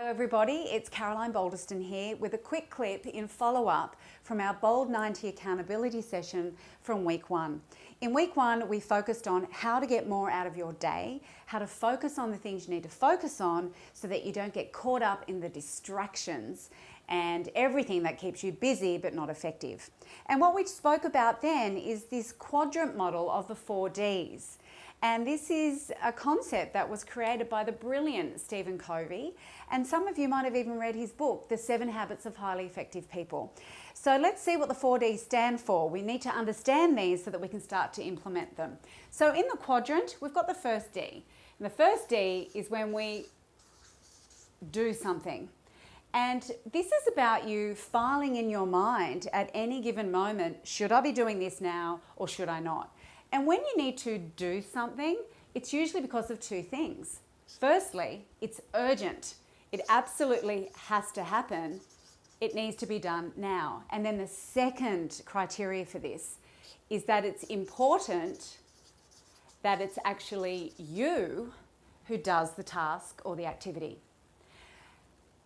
Hello everybody, it's Caroline Bolderston here with a quick clip in follow-up from our Bold 90 accountability session from week 1. In week 1, we focused on how to get more out of your day, how to focus on the things you need to focus on so that you don't get caught up in the distractions and everything that keeps you busy but not effective. And what we spoke about then is this quadrant model of the 4 Ds. And this is a concept that was created by the brilliant Stephen Covey. And some of you might have even read his book, The 7 Habits of Highly Effective People. So let's see what the 4 Ds stand for. We need to understand these so that we can start to implement them. So in the quadrant, we've got the first D. And the first D is when we do something. And this is about you filing in your mind at any given moment, should I be doing this now or should I not? And when you need to do something, it's usually because of 2 things. Firstly, it's urgent. It absolutely has to happen. It needs to be done now. And then the second criteria for this is that it's important that it's actually you who does the task or the activity.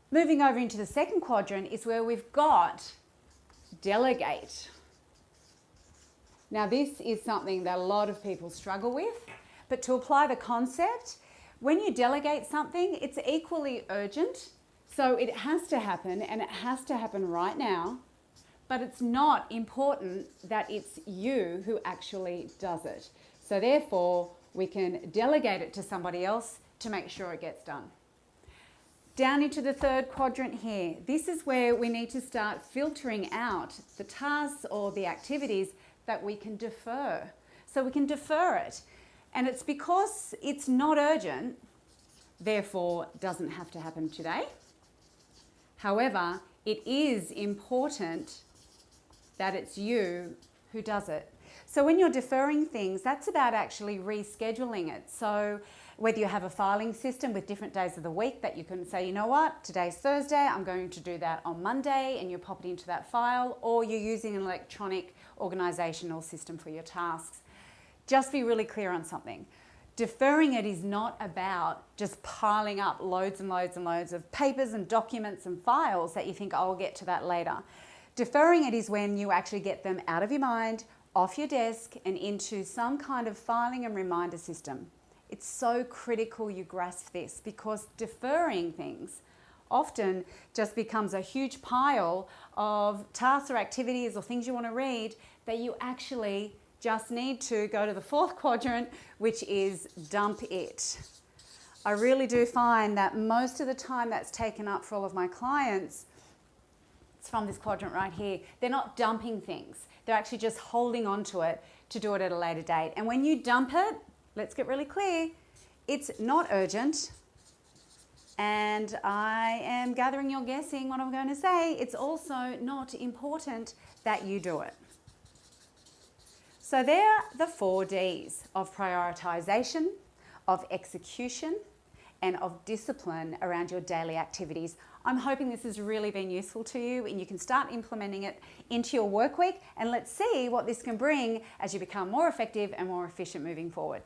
Moving over into the second quadrant is where we've got delegate. Now this is something that a lot of people struggle with, but to apply the concept, when you delegate something, it's equally urgent, so it has to happen and it has to happen right now, but it's not important that it's you who actually does it. So therefore, we can delegate it to somebody else to make sure it gets done. Down into the third quadrant here, this is where we need to start filtering out the tasks or the activities that we can defer. So we can defer it. And it's because it's not urgent, therefore doesn't have to happen today. However, it is important that it's you who does it. So when you're deferring things, that's about actually rescheduling it. So whether you have a filing system with different days of the week that you can say, you know what, today's Thursday, I'm going to do that on Monday, and you pop it into that file, or you're using an electronic organizational system for your tasks. Just be really clear on something. Deferring it is not about just piling up loads and loads and loads of papers and documents and files that you think, oh, I'll get to that later. Deferring it is when you actually get them out of your mind, off your desk, and into some kind of filing and reminder system. It's so critical you grasp this, because deferring things often just becomes a huge pile of tasks or activities or things you want to read that you actually just need to go to the fourth quadrant, which is dump it. I really do find that most of the time that's taken up for all of my clients, it's from this quadrant right here. They're not dumping things. They're actually just holding on to it to do it at a later date. And when you dump it, let's get really clear, it's not urgent. And I am gathering you're guessing what I'm going to say. It's also not important that you do it. So there are the 4 Ds of prioritization, of execution, and of discipline around your daily activities. I'm hoping this has really been useful to you and you can start implementing it into your work week, and let's see what this can bring as you become more effective and more efficient moving forward.